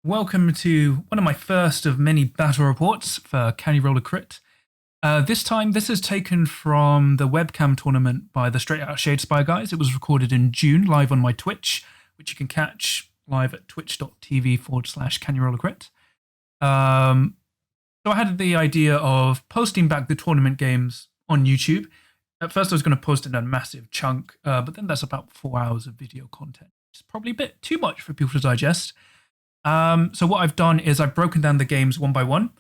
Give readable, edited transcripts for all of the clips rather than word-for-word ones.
Welcome to one of my first of many battle reports for Can You Roll a Crit? This time, this is taken from the webcam tournament by the Straight Out Shadespire guys. It was recorded in June, live on my Twitch, which you can catch live at twitch.tv/Can You Roll a Crit. So I had the idea of posting back the tournament games on YouTube. At first, I was going to post it in a massive chunk, but then that's about 4 hours of video content. It's probably a bit too much for people to digest. So what I've done is I've broken down the games one by one.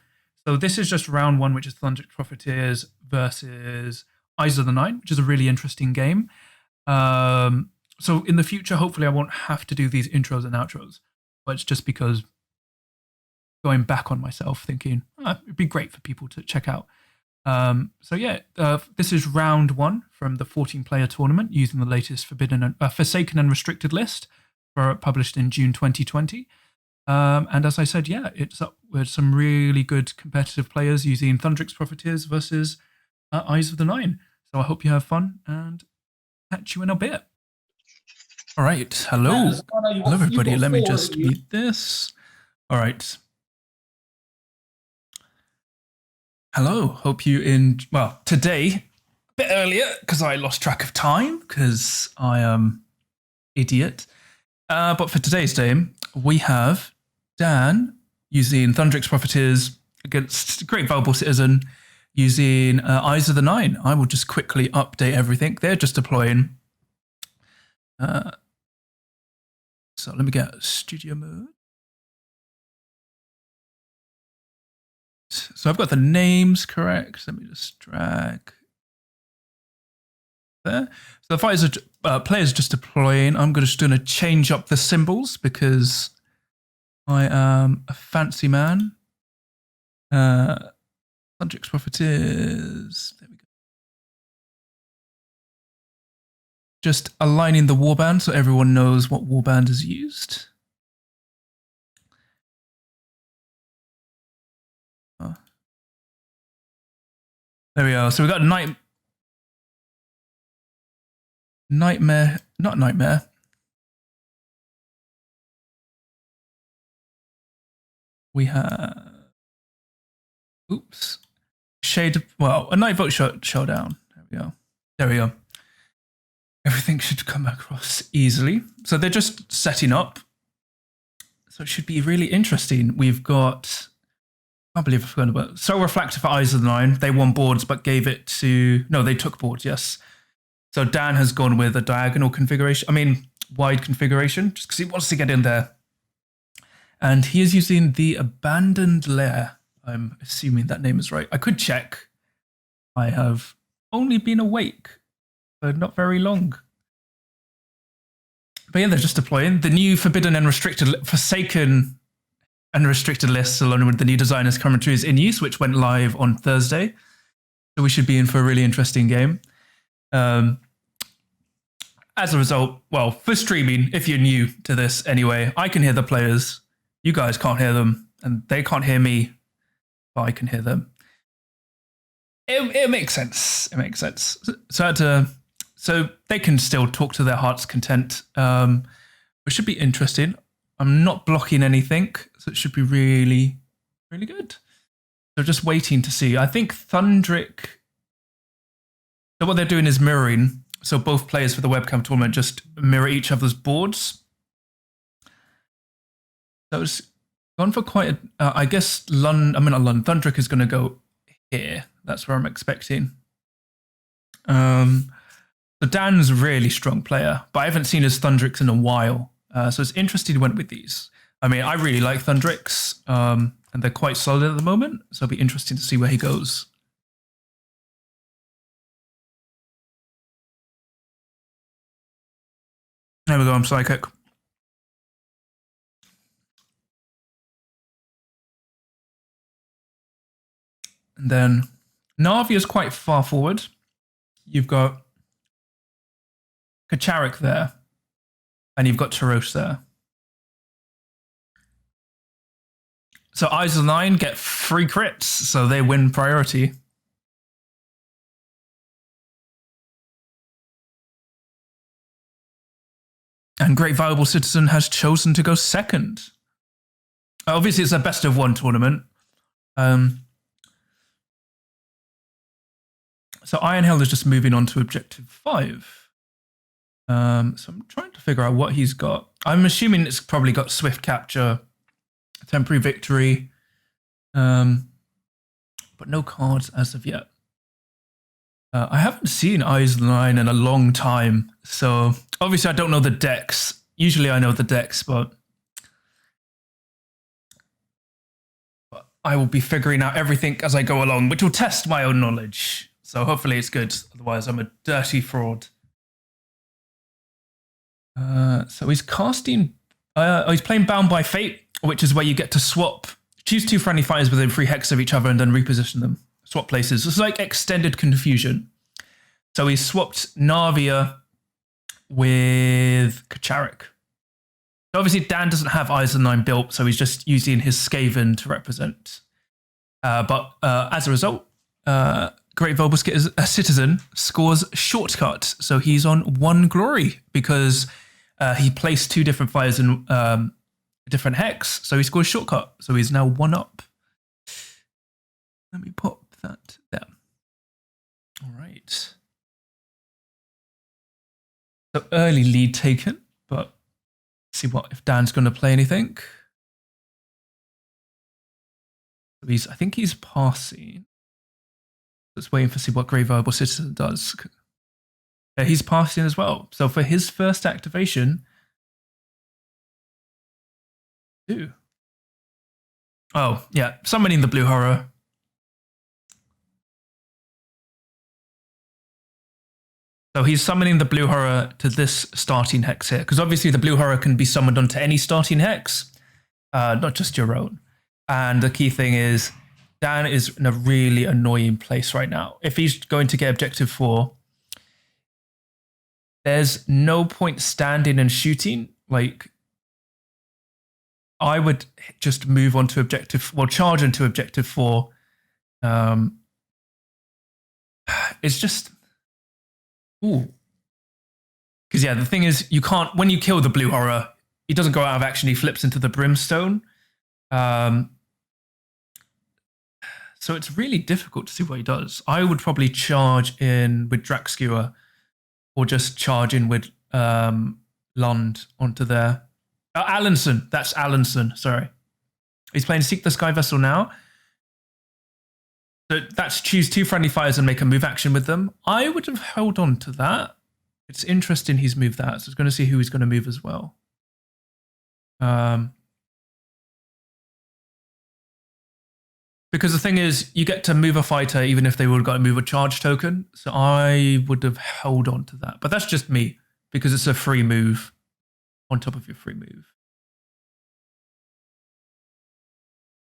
So this is just round one, which is Thundrik Profiteers versus Eyes of the Nine, which is a really interesting game. So in the future, hopefully I won't have to do these intros and outros, but it's just because going back on myself thinking, it'd be great for people to check out. So yeah, this is round one from the 14-player tournament using the latest Forsaken and Restricted list published in June 2020. And as I said, yeah, it's up with some really good competitive players using Thundrik's Profiteers versus Eyes of the Nine. So I hope you have fun and catch you in a bit. All right, hello. Hello, everybody. Let me just mute this. All right. Hello, hope you well, today, a bit earlier, because I lost track of time, because I am idiot. But for today's game, we have Dan using Thundrik's Profiteers against Great Valuable Citizen using Eyes of the Nine. I will just quickly update everything. They're just deploying. So let me get studio mode. So I've got the names correct. Let me just drag there. So the players are just deploying. I'm just going to change up the symbols because I am a fancy man. Thundrik's Profiteers. There we go. Just aligning the warband so everyone knows what warband is used. There we are. So we've got Nightmare, not Nightmare. We have, oops, a Nightvault showdown. There we go. There we go. Everything should come across easily. So they're just setting up. So it should be really interesting. We've got, I can't believe I forgot about it. So Reflective for Eyes of the Nine. They won boards, but gave it to, no, they took boards, yes. So Dan has gone with a diagonal configuration, wide configuration, just because he wants to get in there. And he is using the Abandoned Lair. I'm assuming that name is right. I could check. I have only been awake for not very long. But yeah, they're just deploying. The new Forsaken and Restricted lists, along with the new designers commentary, is in use, which went live on Thursday. So we should be in for a really interesting game. As a result, well, for streaming, if you're new to this anyway, I can hear the players. You guys can't hear them, and they can't hear me, but I can hear them. It makes sense. It makes sense. So they can still talk to their heart's content, which should be interesting. I'm not blocking anything, so it should be really, really good. So just waiting to see. I think Thundrik, so what they're doing is mirroring. So both players for the webcam tournament just mirror each other's boards. So it's gone for quite a, I guess Thundrik is going to go here. That's where I'm expecting. So Dan's a really strong player, but I haven't seen his Thundriks in a while. So it's interesting he went with these. I really like Thundriks, and they're quite solid at the moment. So it'll be interesting to see where he goes. There we go, I'm psychic. And then Navi is quite far forward. You've got Kacharik there, and you've got Tarosh there. So Eyes of the Nine get 3 crits, so they win priority. And Great Valuable Citizen has chosen to go second. Obviously, it's a best of one tournament. So Iron Hell is just moving on to objective 5. So I'm trying to figure out what he's got. I'm assuming it's probably got swift capture, temporary victory, but no cards as of yet. I haven't seen Eisenline in a long time, so obviously I don't know the decks. Usually I know the decks, but I will be figuring out everything as I go along, which will test my own knowledge. So hopefully it's good. Otherwise, I'm a dirty fraud. So he's casting. He's playing Bound by Fate, which is where you get to swap, choose 2 friendly fighters within 3 hex of each other, and then reposition them. Swap places. It's like extended confusion. So he swapped Navia with Kacharik. So obviously Dan doesn't have Eisenline built, so he's just using his Skaven to represent. But as a result, Great Volbusket is a citizen, scores shortcut. So he's on 1 glory because he placed 2 different fires in different hex. So he scores shortcut. So he's now 1 up. Let me pop that there. All right. So early lead taken, but see what if Dan's going to play anything. I think he's passing. Just waiting to see what Grey Verbal Citizen does. Yeah, he's passing as well. So for his first activation, 2. Oh, yeah, summoning the Blue Horror. So he's summoning the Blue Horror to this starting hex here, because obviously the Blue Horror can be summoned onto any starting hex, not just your own. And the key thing is, Dan is in a really annoying place right now. If he's going to get objective 4, there's no point standing and shooting. Like, I would just move on to objective, well, charge into objective 4. It's just, ooh. Because yeah, the thing is, you can't, when you kill the Blue Horror, he doesn't go out of action, he flips into the Brimstone. So it's really difficult to see what he does. I would probably charge in with Draxskewer or just charge in with Lund onto there. Allenson, that's Allenson, sorry. He's playing Seek the Sky Vessel now. So that's choose 2 friendly fighters and make a move action with them. I would have held on to that. It's interesting he's moved that, so I was going to see who he's going to move as well. Because the thing is, you get to move a fighter even if they would have got to move a charge token. So I would have held on to that. But that's just me, because it's a free move on top of your free move.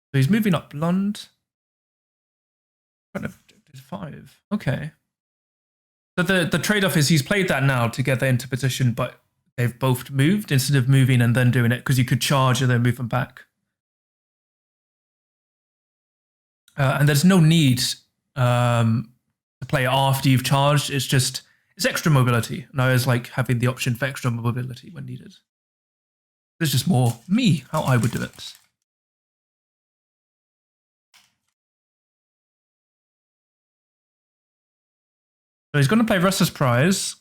So he's moving up Lund. 5. Okay. So the trade-off is he's played that now to get that into position, but they've both moved instead of moving and then doing it, because you could charge and then move them back. And there's no need to play it after you've charged. It's just, it's extra mobility. And I always like having the option for extra mobility when needed. There's just more me, how I would do it. So he's going to play Restless Prize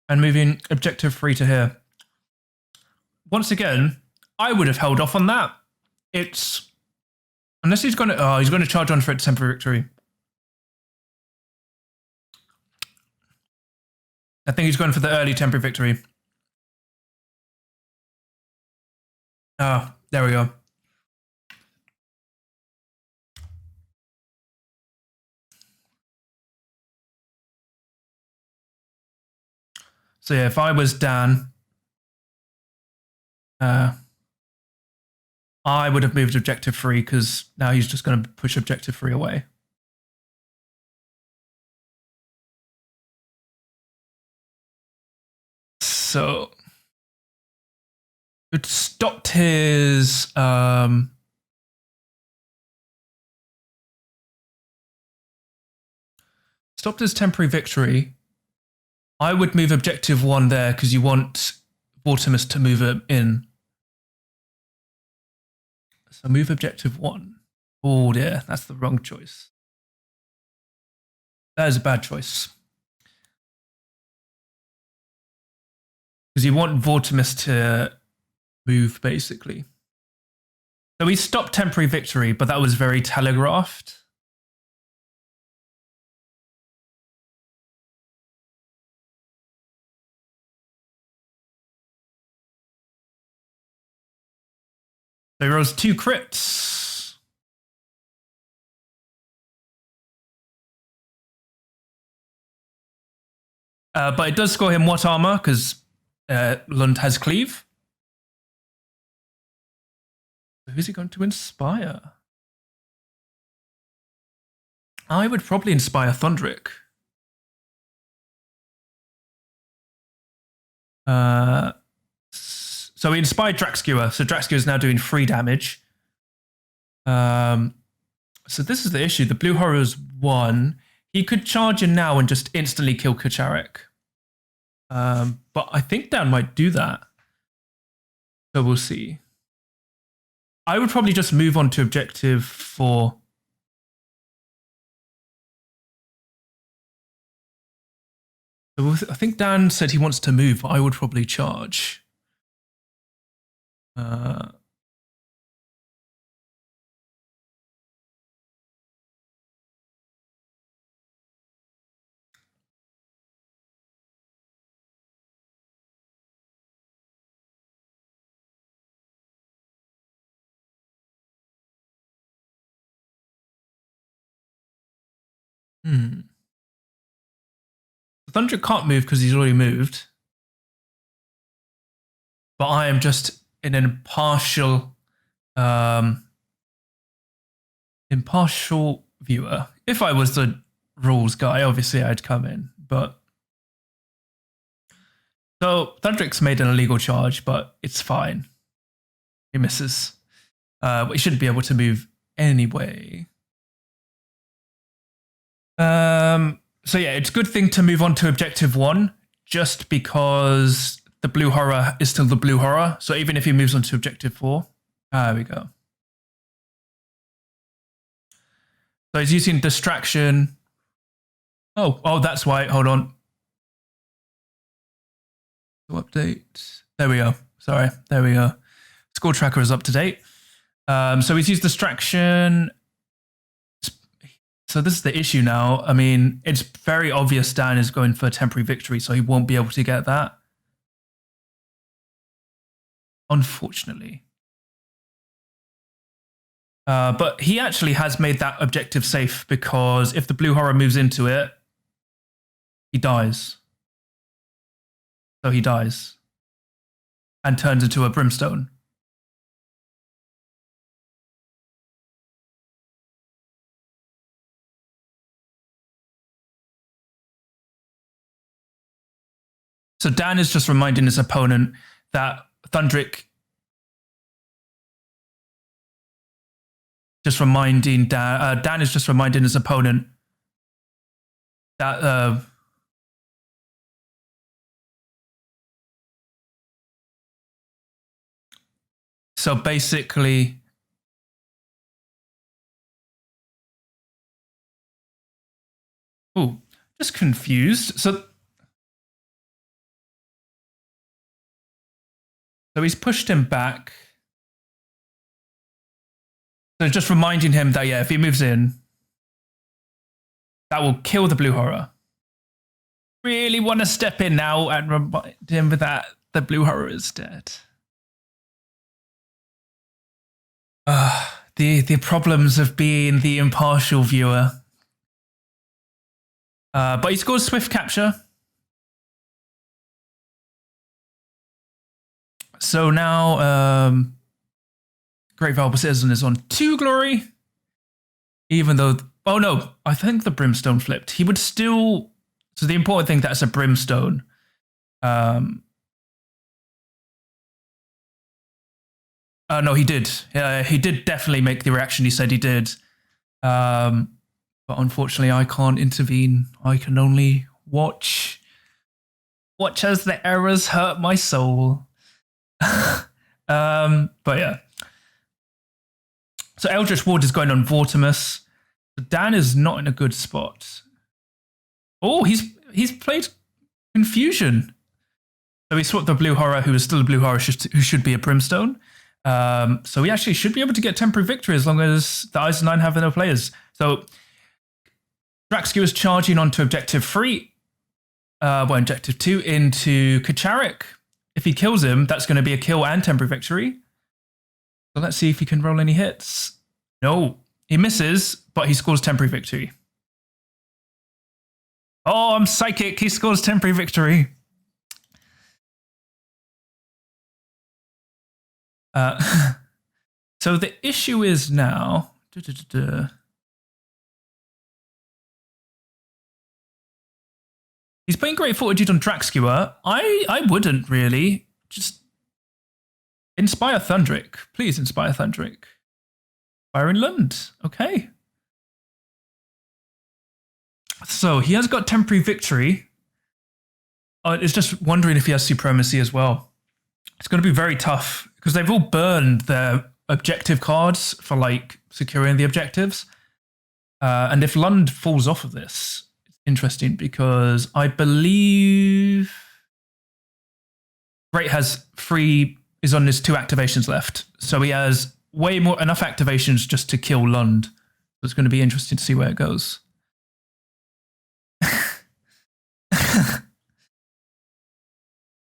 and moving objective 3 to here. Once again, I would have held off on that. It's, unless he's going to charge on for it temporary victory. I think he's going for the early temporary victory. Ah, there we go. So yeah, if I was Dan, I would have moved objective 3, because now he's just going to push objective 3 away. So it stopped his temporary victory. I would move objective 1 there, because you want Vortimus to move it in. So move objective 1. Oh dear, that's the wrong choice. That is a bad choice. Because you want Vortimus to move, basically. So we stopped temporary victory, but that was very telegraphed. So he rolls 2 crits. But it does score him what armor? Because Lund has cleave. So who's he going to inspire? I would probably inspire Thundrik. So we inspired Draxskewer. So Draxskewer is now doing 3 damage. So this is the issue. The blue horror's 1. He could charge in now and just instantly kill Kacharek. But I think Dan might do that. So we'll see. I would probably just move on to objective 4. So I think Dan said he wants to move, but I would probably charge. Thundrik can't move because he's already moved. But I am just in an impartial viewer. If I was the rules guy, obviously I'd come in. But so Thundrik's made an illegal charge, but it's fine. He misses. He shouldn't be able to move anyway. So yeah, it's a good thing to move on to objective 1, just because the blue horror is still the blue horror. So even if he moves on to objective 4, there we go. So he's using distraction. Oh, that's why. Hold on. Update. There we go. Sorry. There we go. Score tracker is up to date. So he's used distraction. So this is the issue now. I mean, it's very obvious Dan is going for temporary victory, so he won't be able to get that. Unfortunately. But he actually has made that objective safe, because if the blue horror moves into it, he dies. So he dies. And turns into a brimstone. So Dan is just reminding his opponent that Thundrik, just reminding Dan, Dan is just reminding his opponent that so basically just confused. So he's pushed him back. So just reminding him that, yeah, if he moves in, that will kill the blue horror. Really want to step in now and remind him that the blue horror is dead. The problems of being the impartial viewer. But he scores swift capture. So now, Great Valuable Citizen is on 2 glory. Even though, oh no, I think the brimstone flipped. He would still, so the important thing, that's a brimstone. No, he did. He did definitely make the reaction he said he did. But unfortunately, I can't intervene. I can only watch. Watch as the errors hurt my soul. But yeah. So Eldritch Ward is going on Vortimus. Dan is not in a good spot. Oh, he's played Confusion. So he swapped the Blue Horror, who is still a Blue Horror, who should be a Brimstone. So he actually should be able to get temporary victory as long as the Eyes of Nine have no players. So Draxku is charging onto Objective 3, Objective 2 into Kacharik. If he kills him, that's going to be a kill and temporary victory. So let's see if he can roll any hits. No, he misses, but he scores temporary victory. Oh, I'm psychic. He scores temporary victory. So the issue is now... He's playing Great Fortitude on Draxkewer. I wouldn't really. Just inspire Thundrik. Please inspire Thundrik. Byron Lund. Okay. So he has got temporary victory. It's just wondering if he has supremacy as well. It's going to be very tough because they've all burned their objective cards for like securing the objectives. And if Lund falls off of this, it's interesting because I believe Great has is on his 2 activations left. So he has enough activations just to kill Lund. So it's going to be interesting to see where it goes.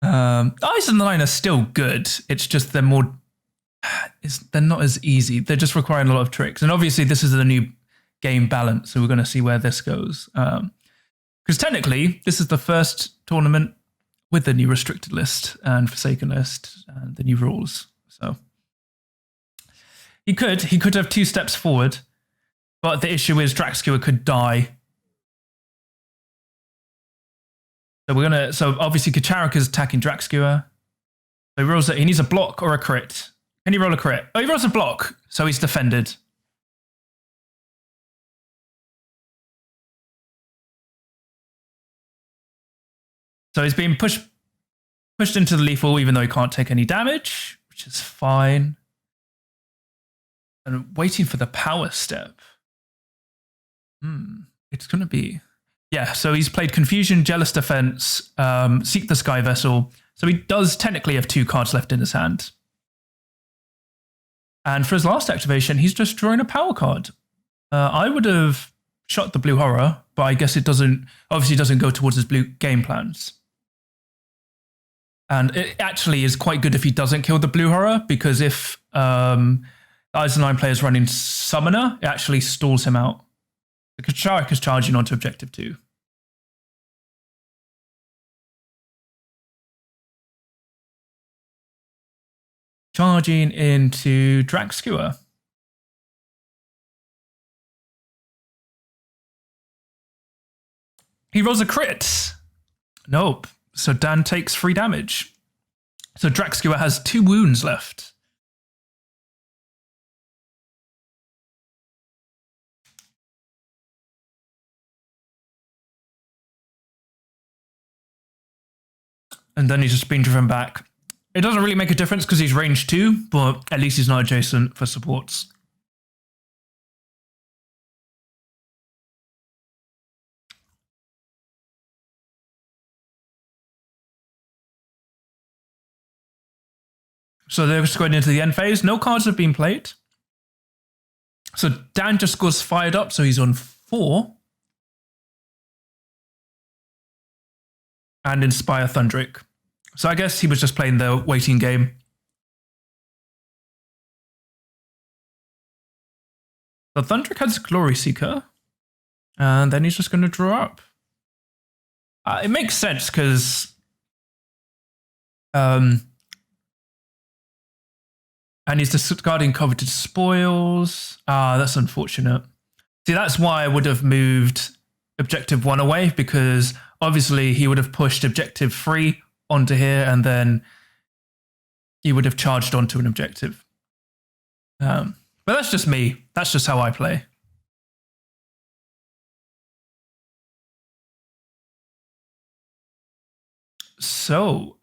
Eyes of Nine are still good. It's just they're not as easy. They're just requiring a lot of tricks. And obviously this is a new game balance, so we're going to see where this goes. Because technically, this is the first tournament with the new restricted list and Forsaken list and the new rules. So he could have 2 steps forward, but the issue is Draxkewer could die. So obviously Kacharik is attacking Draxkewer. So he rolls he needs a block or a crit. Can he roll a crit? Oh, he rolls a block, so he's defended. So he's being pushed into the lethal, even though he can't take any damage, which is fine. And waiting for the power step. It's going to be... Yeah, so he's played Confusion, Jealous Defense, Seek the Sky Vessel. So he does technically have 2 cards left in his hand. And for his last activation, he's just drawing a power card. I would have shot the Blue Horror, but I guess it obviously doesn't go towards his blue game plans. And it actually is quite good if he doesn't kill the Blue Horror, because if Eyes of Nine players running Summoner, it actually stalls him out. The Kacharik is charging onto Objective 2. Charging into Draxkewer. He rolls a crit. Nope. So Dan takes 3 damage. So Draxkewer has 2 wounds left. And then he's just been driven back. It doesn't really make a difference because he's range 2, but at least he's not adjacent for supports. So they're just going into the end phase. No cards have been played. So Dan just goes fired up, so he's on 4. And Inspire Thundrik. So I guess he was just playing the waiting game. So Thundrik has Glory Seeker. And then he's just going to draw up. It makes sense because... and he's discarding Coveted Spoils. That's unfortunate. See, that's why I would have moved Objective 1 away, because obviously he would have pushed Objective 3 onto here, and then he would have charged onto an objective. But that's just me. That's just how I play. So,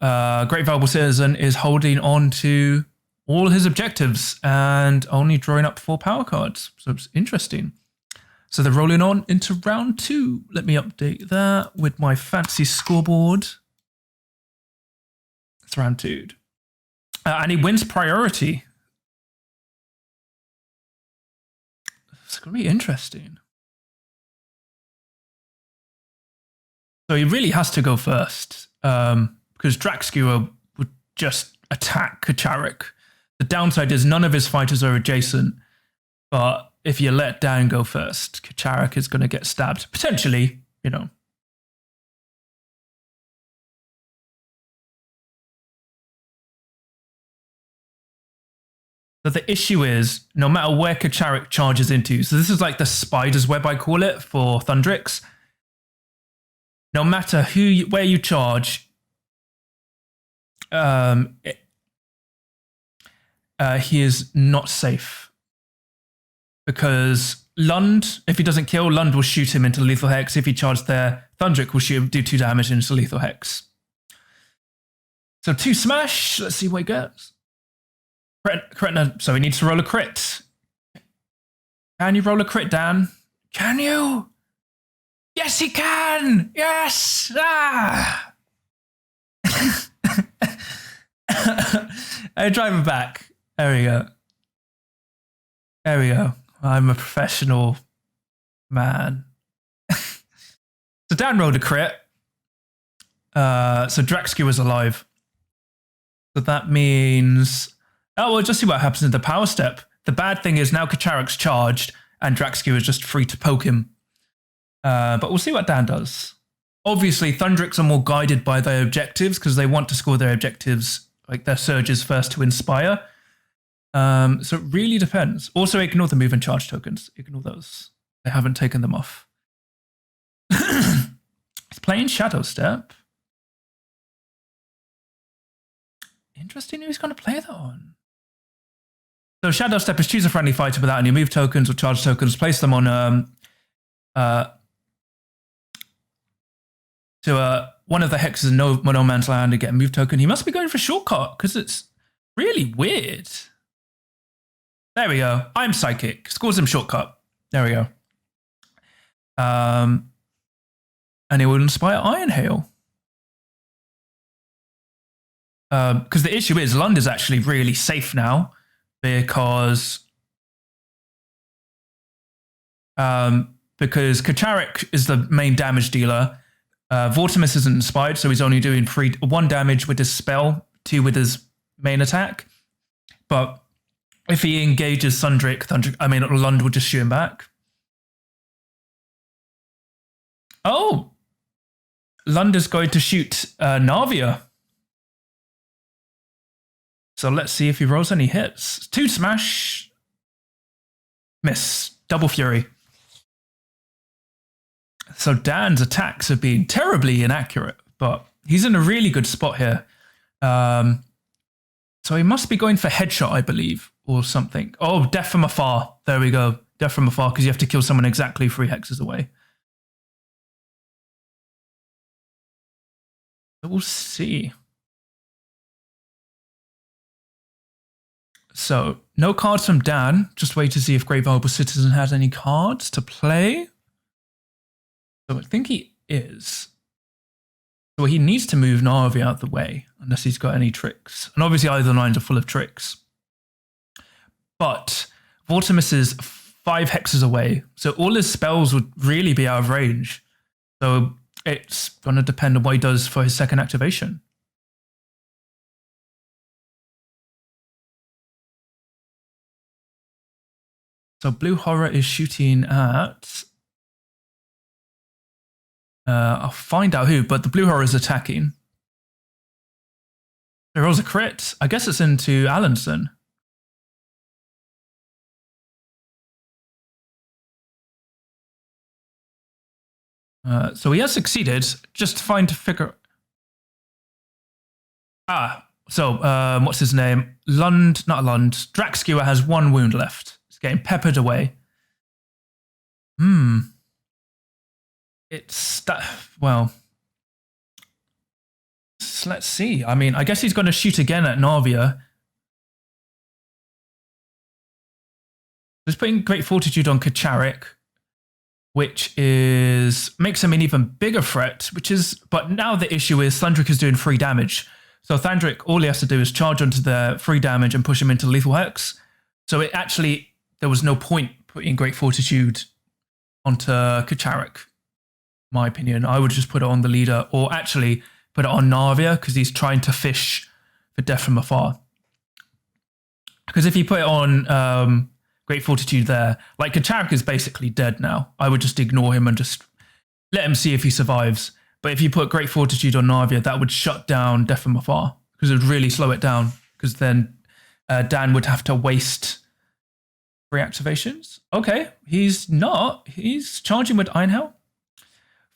Great Valuable Citizen is holding on to all his objectives and only drawing up 4 power cards. So it's interesting. So they're rolling on into round 2. Let me update that with my fancy scoreboard. It's round 2. And he wins priority. It's going to be interesting. So he really has to go first. Because Draxskewer would just attack Kacharik. The downside is none of his fighters are adjacent. But if you let Dan go first, Kacharik is going to get stabbed. Potentially, you know. But the issue is, no matter where Kacharik charges into, so this is like the spider's web, I call it, for Thundriks. No matter where you charge, he is not safe. Because Lund, if he doesn't kill, Lund will shoot him into lethal hex. If he charges there, Thundrik will shoot him, do 2 damage into lethal hex. So 2 smash. Let's see what he gets. So he needs to roll a crit. Can you roll a crit, Dan? Can you? Yes, he can! Yes! Ah! I drive him back. There we go. There we go. I'm a professional man. So Dan rolled a crit. So Draxskewer's alive. So that means... Oh, we'll just see what happens in the power step. The bad thing is now Kacharik's charged and Draxskewer is just free to poke him. But we'll see what Dan does. Obviously, Thundriks are more guided by their objectives because they want to score their objectives, like their surges first to inspire. So it really depends. Also, ignore the move and charge tokens. Ignore those. They haven't taken them off. He's playing Shadow Step. Interesting who he's going to play that on. So Shadow Step is choose a friendly fighter without any move tokens or charge tokens. Place them on one of the hexes in no man's land and get a move token. He must be going for shortcut because it's really weird. There we go. I'm psychic. Scores him shortcut. There we go. And it will inspire Iron Hail. Because the issue is Lund is actually really safe now because Kacharik is the main damage dealer. Vortimus isn't inspired, so he's only doing 1 damage with his spell, 2 with his main attack. But if he engages Lund will just shoot him back. Oh! Lund is going to shoot Navia. So let's see if he rolls any hits. 2 smash. Miss. Double fury. So Dan's attacks have been terribly inaccurate, but he's in a really good spot here. So he must be going for headshot, I believe, or something. Oh, death from afar. There we go. Death from afar, because you have to kill someone exactly 3 hexes away. So we'll see. So, no cards from Dan. Just wait to see if Great Valuable Citizen has any cards to play. So I think he is. So he needs to move Na'vi out of the way, unless he's got any tricks. And obviously either lines are full of tricks. But Vortimus is 5 hexes away, so all his spells would really be out of range. So it's going to depend on what he does for his second activation. So Blue Horror is shooting at... I'll find out who, but the Blue Horror is attacking. There rolls a crit. I guess it's into Allenson. So he has succeeded. Just trying to figure... what's his name? Not Lund. Draxskewer has 1 wound left. He's getting peppered away. It's that, well, let's see. I mean, I guess he's going to shoot again at Navia. He's putting Great Fortitude on Kacharik, which makes him an even bigger threat, but now the issue is Thundrik is doing 3 damage. So Thundrik, all he has to do is charge onto the 3 damage and push him into lethal hex. So there was no point putting Great Fortitude onto Kacharik, in my opinion. I would just put it on the leader, or actually put it on Narvia, because he's trying to fish for death from afar. Because if you put it on Great Fortitude there, like Kacharik is basically dead now. I would just ignore him and just let him see if he survives. But if you put Great Fortitude on Narvia, that would shut down death from afar, because it would really slow it down, because then Dan would have to waste 3 activations. Okay, he's not. He's charging with Iron Hell.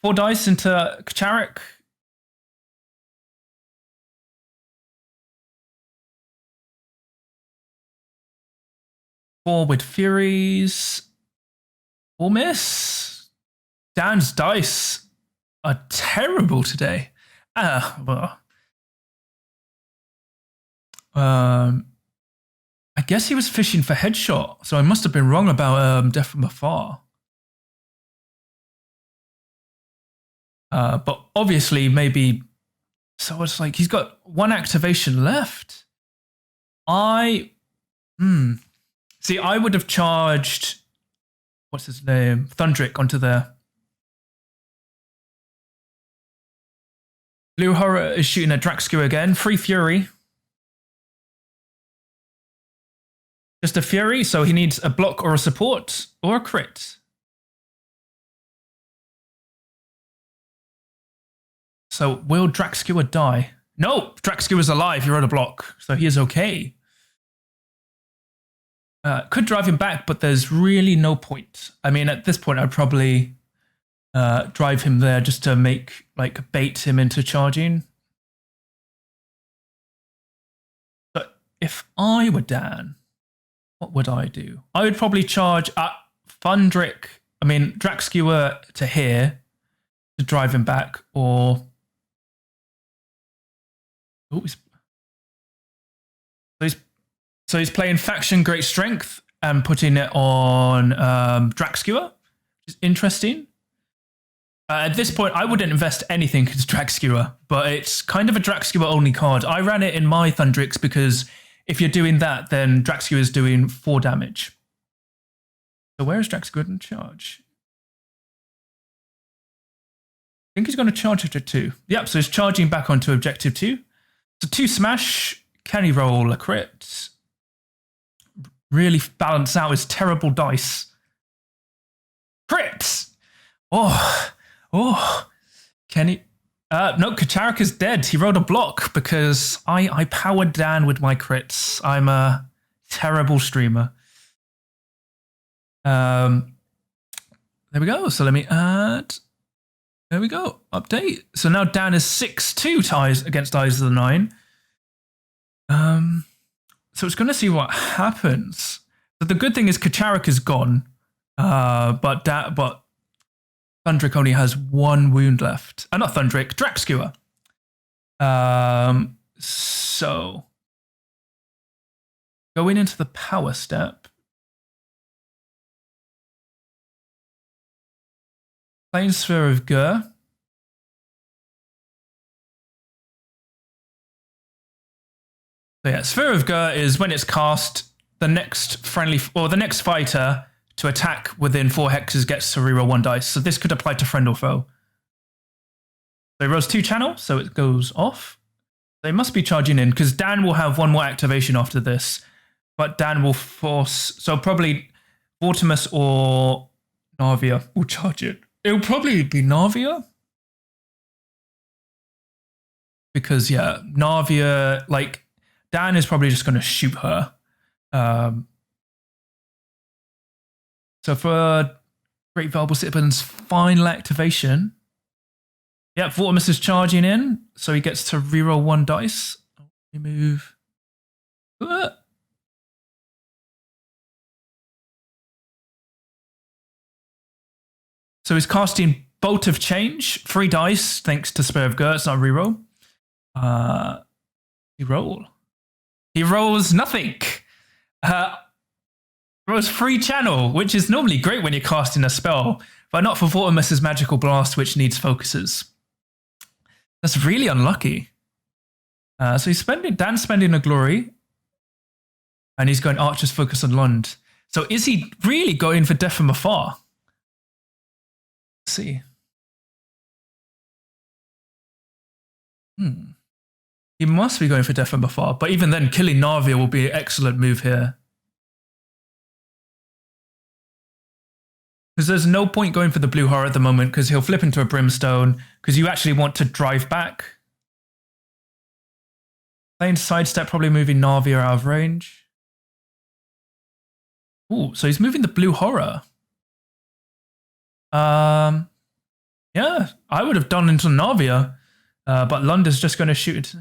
4 dice into Kacharik. Four with Furies. 4 miss. Dan's dice are terrible today. Well. I guess he was fishing for headshot, so I must have been wrong about death from afar. But obviously, maybe. So it's like he's got 1 activation left. See, I would have charged. What's his name? Thundrik onto there. Blue Horror is shooting at Draxskewer again. Free Fury. Just a Fury, so he needs a block or a support or a crit. So will Draxskewer die? No, Draxskewer's alive. He wrote a block, so he is okay. Could drive him back, but there's really no point. I mean, at this point, I'd probably drive him there just to bait him into charging. But if I were Dan, what would I do? I would probably charge Draxskewer to here to drive him back, or so he's playing Faction Great Strength and putting it on Draxskewer, which is interesting. At this point, I wouldn't invest anything against Draxskewer, but it's kind of a Draxskewer only card. I ran it in my Thundriks because if you're doing that, then Draxskewer is doing 4 damage. So where is Draxskewer in charge? I think he's going to charge after 2. Yep, so he's charging back onto objective 2. So 2 smash. Can he roll a crit? Really balance out his terrible dice. Crits! Oh. Can he? No, Kacharik is dead. He rolled a block because I powered Dan with my crits. I'm a terrible streamer. There we go. So let me add. There we go. Update. So now Dan is 6-2 ties against Eyes of the 9. So it's going to see what happens. But the good thing is Kacharik is gone. But Thundrik only has 1 wound left. Not Thundrik, Draxskewer. So going into the power step. Playing Sphere of Gur. So yeah, Sphere of Gur is when it's cast, the next fighter to attack within 4 hexes gets to reroll 1 dice. So this could apply to friend or foe. So he rolls 2 channel, so it goes off. They must be charging in because Dan will have 1 more activation after this, but Dan will force. So probably Vortimus or Narvia will charge it. It'll probably be Narvia. Because yeah, Narvia, Dan is probably just going to shoot her. So for Great Valuable Citizen's final activation, yeah, Vortimus is charging in, so he gets to reroll 1 dice. Remove. So he's casting Bolt of Change, 3 dice, thanks to Sphere of Gur. It's not a reroll. He rolls nothing. Throws free channel, which is normally great when you're casting a spell, but not for Vortimus's magical blast, which needs focuses. That's really unlucky. So Dan's spending a glory, and he's going Archer's Focus on Lund. So is he really going for Death from Afar? Let's see. He must be going for Death from Afar, but even then, killing Navia will be an excellent move here. Because there's no point going for the blue horror at the moment, because he'll flip into a brimstone, because you actually want to drive back. Playing sidestep, probably moving Navia out of range. Ooh, so he's moving the blue horror. Yeah, I would have done into Navia, but Lund is just going to shoot.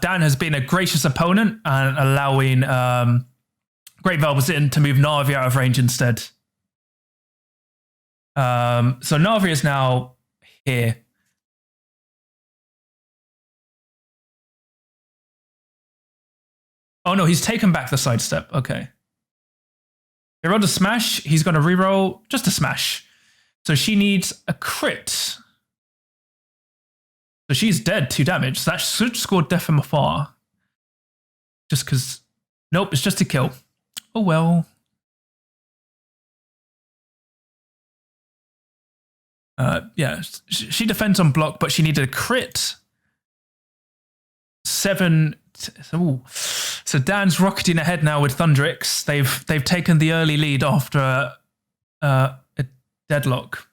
Dan has been a gracious opponent and allowing Great Velvetin to move Na'vi out of range instead. So Na'vi is now here. Oh no, he's taken back the sidestep. Okay. He rolled a smash. He's going to reroll just a smash. So she needs a crit. So she's dead, 2 damage. So that should score Death from Afar. Just because... Nope, it's just a kill. Oh well. Yeah, she defends on block, but she needed a crit. 7... Ooh. So Dan's rocketing ahead now with Thundriks. They've taken the early lead after a deadlock.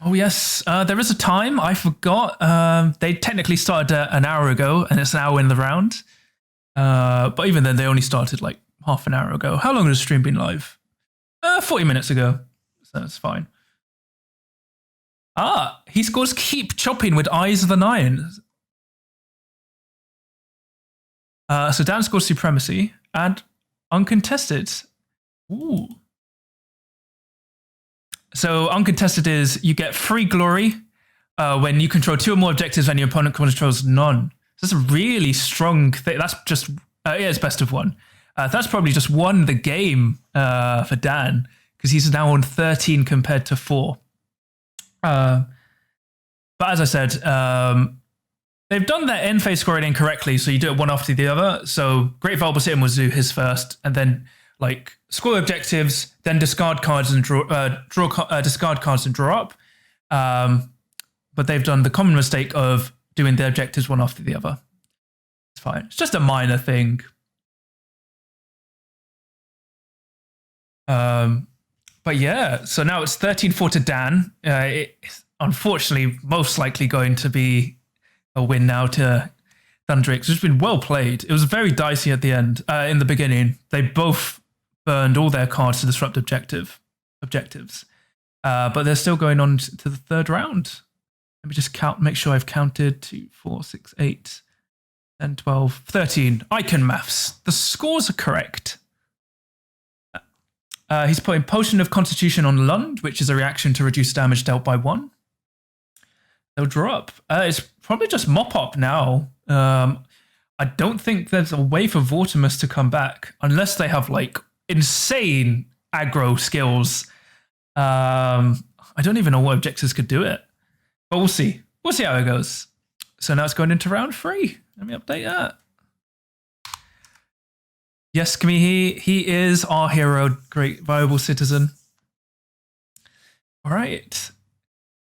Oh yes, there is a time. I forgot. They technically started an hour ago, and it's now in the round. But even then, they only started like half an hour ago. How long has the stream been live? 40 minutes ago. So that's fine. He scores Keep Chopping with Eyes of the Nine. So Dan scores Supremacy and Uncontested. Ooh. So Uncontested is you get free glory when you control 2 or more objectives and your opponent controls none. So that's a really strong thing. That's just, it's best of 1. That's probably just won the game for Dan because he's now on 13 compared to 4. But as I said, they've done their end phase scoring incorrectly, so you do it one after the other. So Great Velvetin will do his first, and then like score objectives, then discard cards and discard cards and draw up. But they've done the common mistake of doing the objectives one after the other. It's fine. It's just a minor thing. But yeah, so now it's 13-4 to Dan. It's unfortunately most likely going to be a win now to Thundrik. It's been well played. It was very dicey at the end. In the beginning, they both burned all their cards to disrupt objectives. But they're still going on to the 3rd round. Let me just count. Make sure I've counted 2, 4, 6, 8, 10, 12, 13. I can maths. The scores are correct. He's putting Potion of Constitution on Lund, which is a reaction to reduce damage dealt by 1. They'll draw up. It's probably just mop up now. I don't think there's a way for Vortimus to come back unless they have like insane aggro skills. I don't even know what objectives could do it, but we'll see. We'll see how it goes. So now it's going into round 3. Let me update that. Yes, Kamihi, he is our hero, great viable citizen. All right.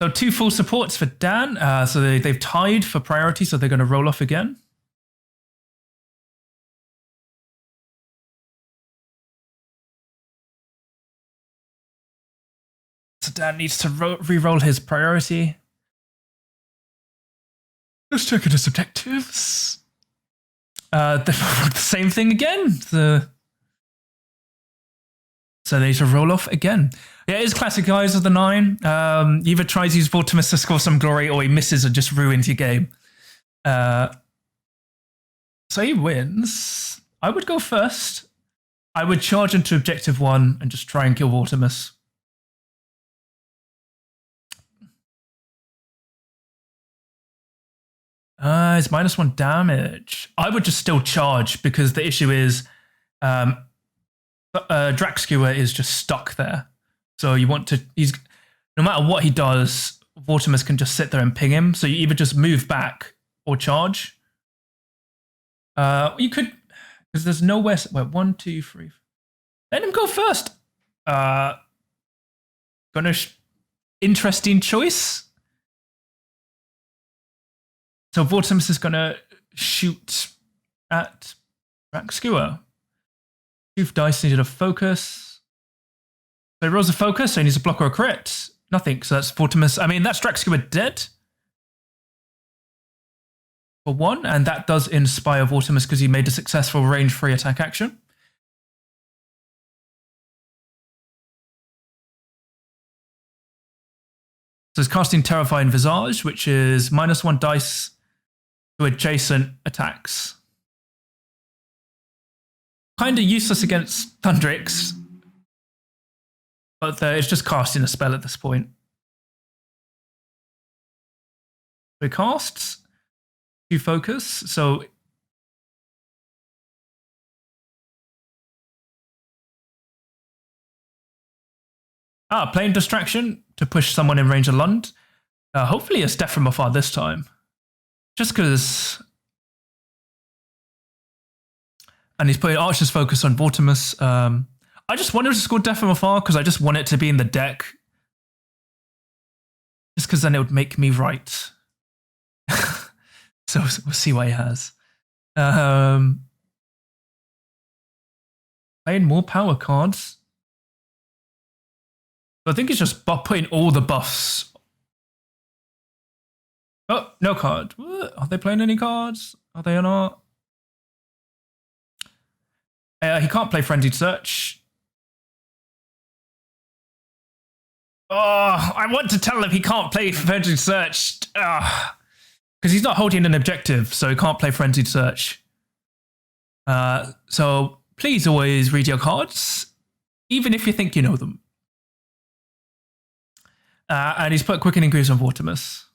So 2 full supports for Dan. So they've tied for priority, so they're going to roll off again. So Dan needs to re-roll his priority. Let's check his objectives. The same thing again. So they need to roll off again. Yeah, it is classic Eyes of the Nine. He either tries to use Vortimus to score some glory or he misses and just ruins your game. So he wins. I would go first. I would charge into objective 1 and just try and kill Vortimus. It's -1 damage. I would just still charge because the issue is Drac Skewer is just stuck there. So you want to, no matter what he does, Vortimus can just sit there and ping him. So you either just move back or charge. You could, because there's nowhere, wait, 1, 2, 3. Let him go first. Interesting choice. So Vortimus is gonna shoot at Drac Skewer. 2 dice needed a focus. So he rolls a focus, so he needs a block or a crit. Nothing, so that's Vortimus. I mean, that's Drac Skewer dead. For 1, and that does inspire Vortimus because he made a successful range-free attack action. So he's casting Terrifying Visage, which is -1 dice to adjacent attacks. Kind of useless against Thundriks, but it's just casting a spell at this point. So he casts 2 focus, so Plane Distraction to push someone in range of Lund. Hopefully it's Death from Afar this time. Just because... And he's putting Archer's Focus on Vortimus. I just wanted to score Death from Afar because I just want it to be in the deck. Just because then it would make me right. So we'll see what he has. Playing more power cards. I think he's just putting all the buffs. Oh, no card. What? Are they playing any cards? Are they or not? He can't play Frenzied Search. Oh, I want to tell him he can't play Frenzied Search. Because he's not holding an objective, so he can't play Frenzied Search. So please always read your cards, even if you think you know them. And he's put Quickening Greaves on Vortimus.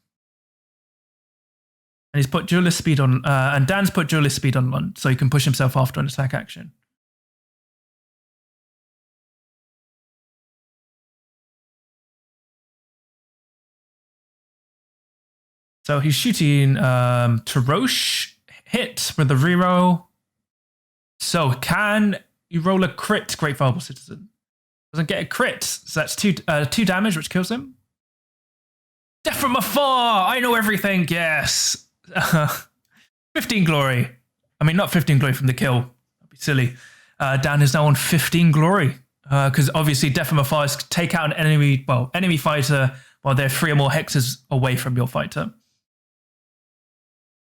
And he's put Duelist Speed on, and Dan's put Duelist Speed on Lund, so he can push himself after an attack action. So he's shooting Tarosh, hit with a reroll. So can you roll a crit, Great Valuable Citizen? Doesn't get a crit, so that's 2 damage, which kills him. Death from Afar! I know everything, yes! 15 glory. I mean, not 15 glory from the kill. That'd be silly. Dan is now on 15 glory. Because obviously Death from Afar is take out an enemy fighter while they're 3 or more hexes away from your fighter.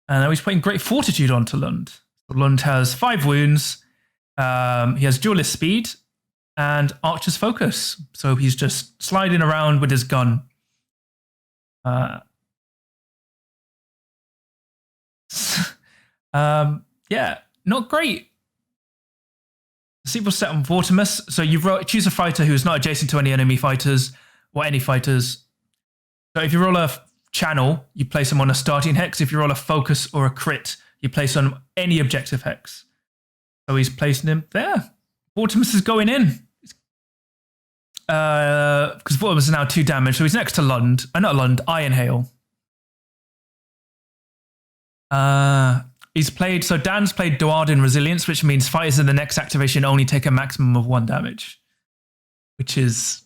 And now he's putting Great Fortitude onto Lund. Lund has 5 wounds. He has Duelist Speed and Archer's Focus. So he's just sliding around with his gun. Yeah, not great. Sequel set on Vortimus. So you choose a fighter who is not adjacent to any enemy fighters or any fighters. So if you roll a channel, you place him on a starting hex. If you roll a focus or a crit, you place on any objective hex. So he's placing him there. Vortimus is going in. Because Vortimus is now 2 damage, so he's next to Lund. Not Lund, Iron Hail. He's played, so Dan's played Duardin Resilience, which means fighters in the next activation only take a maximum of 1 damage. Which is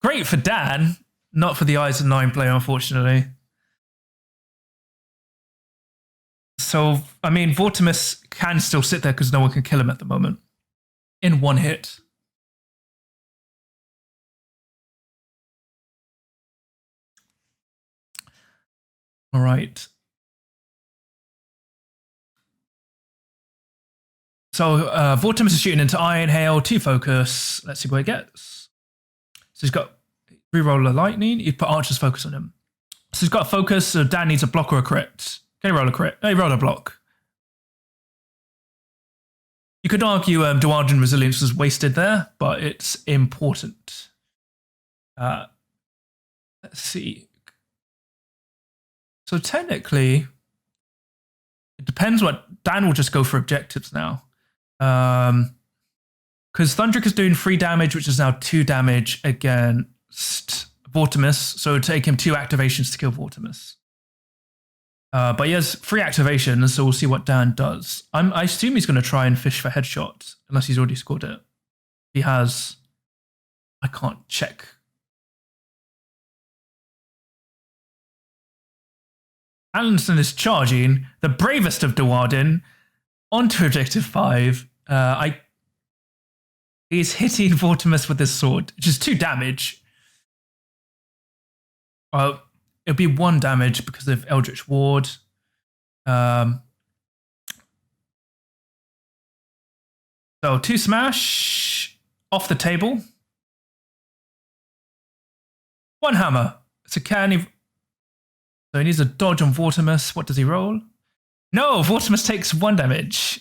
great for Dan, not for the Eyes of 9 player, unfortunately. So, I mean, Vortimus can still sit there because no one can kill him at the moment. In 1 hit. All right. So Vortimus is shooting into Iron Hail, 2 focus. Let's see what he gets. So he's got reroll a lightning. You put Archer's Focus on him. So he's got a focus, so Dan needs a block or a crit. Can he roll a crit? No, he rolled a block. You could argue Duardin Resilience was wasted there, but it's important. Let's see. So technically, It depends what Dan will just go for objectives now. Because Thundrik is doing 3 damage, which is now 2 damage against Vortimus. So it would take him 2 activations to kill Vortimus. But he has 3 activations, so we'll see what Dan does. I assume he's going to try and fish for headshot, unless he's already scored it. He has... I can't check. Alanson is charging, the bravest of Dewarden, onto objective 5. He's hitting Vortimus with his sword, which is 2 damage. It'll be 1 damage because of Eldritch Ward. So 2 smash, off the table. 1 hammer. So can he... So he needs a dodge on Vortimus. What does he roll? No, Vortimus takes 1 damage.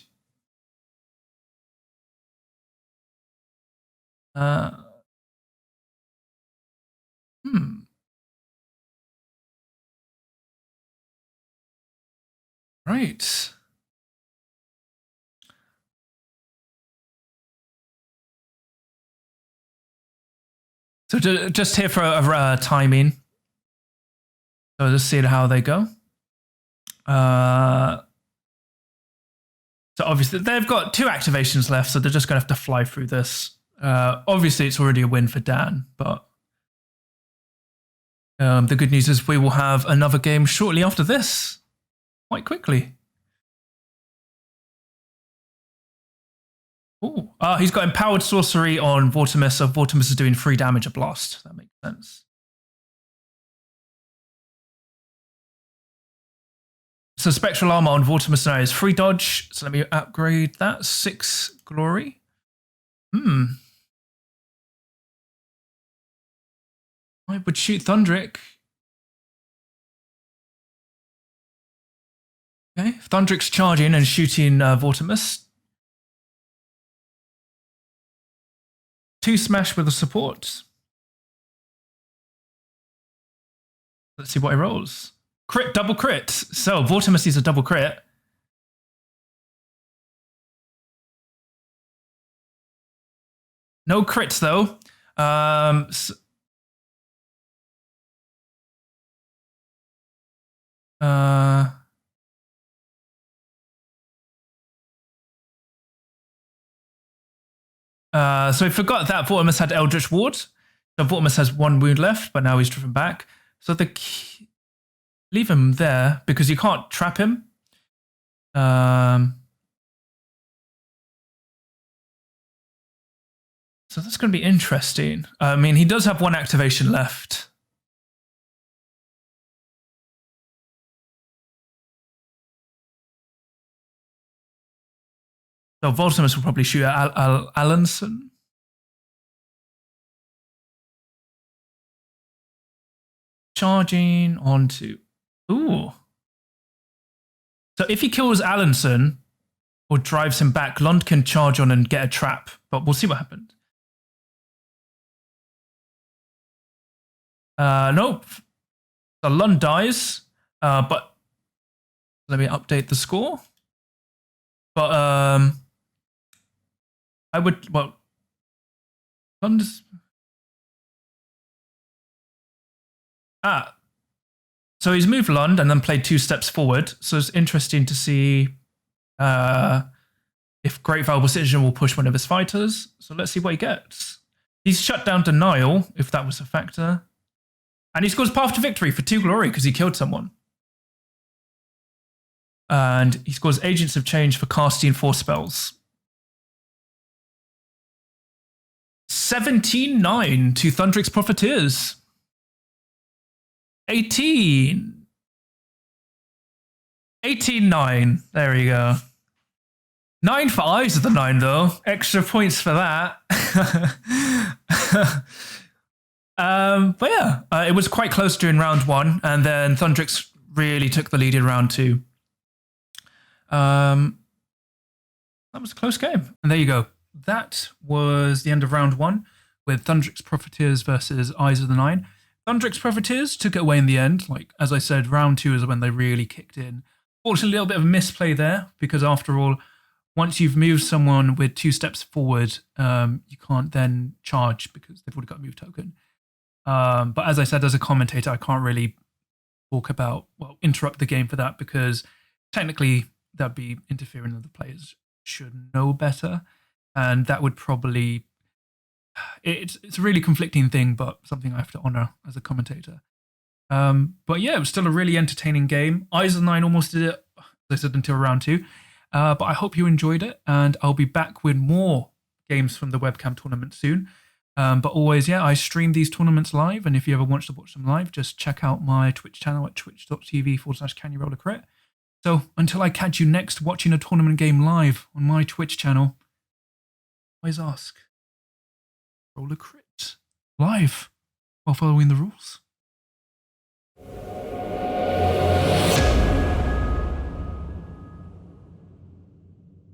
Right. So just here for a timing. So just seeing how they go. So obviously they've got 2 activations left, so they're just going to have to fly through this. Obviously it's already a win for Dan, but the good news is we will have another game shortly after this, quite quickly. Oh, he's got empowered sorcery on Vortimus, so Vortimus is doing 3 damage a blast. That makes sense. So spectral armor on Vortimus now is 3 dodge. So let me upgrade that. 6 glory. I would shoot Thundrik. Okay, Thundrik's charging and shooting Vortimus. 2 smash with a support. Let's see what he rolls. Crit, double crit. So Vortimus is a double crit. No crits though. So I forgot that Vortimus had Eldritch Ward. So Vortimus has 1 wound left, but now he's driven back. So leave him there because you can't trap him. So that's going to be interesting. I mean, he does have 1 activation left. So Vortimus will probably shoot at Alanson. Charging onto... Ooh. So if he kills Alanson or drives him back, Lund can charge on and get a trap. But we'll see what happens. Nope. So Lund dies. But let me update the score. But I would... Well... Lund's... So he's moved Lund and then played 2 steps forward. So it's interesting to see if Great Valuable Citizen will push one of his fighters. So let's see what he gets. He's shut down Denial, if that was a factor. And he scores Path to Victory for 2 glory because he killed someone. And he scores Agents of Change for casting 4 spells. 17-9 to Thundrik's Profiteers. 18. 18-9. There we go. 9 for Eyes of the 9, though. Extra points for that. But yeah, it was quite close during round 1, and then Thundrik's really took the lead in round 2. That was a close game. And there you go. That was the end of round 1 with Thundrik's Profiteers versus Eyes of the 9. Thundrik's Profiteers took it away in the end. Like, as I said, round 2 is when they really kicked in. Fortunately, a little bit of a misplay there because after all, once you've moved someone with 2 steps forward, you can't then charge because they've already got a move token. But as I said, as a commentator, I can't really talk about, well, interrupt the game for that because technically that'd be interfering with the players should know better. And that would probably, it's a really conflicting thing, but something I have to honor as a commentator. But yeah, it was still a really entertaining game. Eyes of Nine almost did it, as I said, until round 2. But I hope you enjoyed it, and I'll be back with more games from the webcam tournament soon. But always, yeah, I stream these tournaments live, and if you ever want to watch them live, just check out my Twitch channel at twitch.tv/CanYouRollACrit. So until I catch you next watching a tournament game live on my Twitch channel, always ask, roll a crit live while following the rules.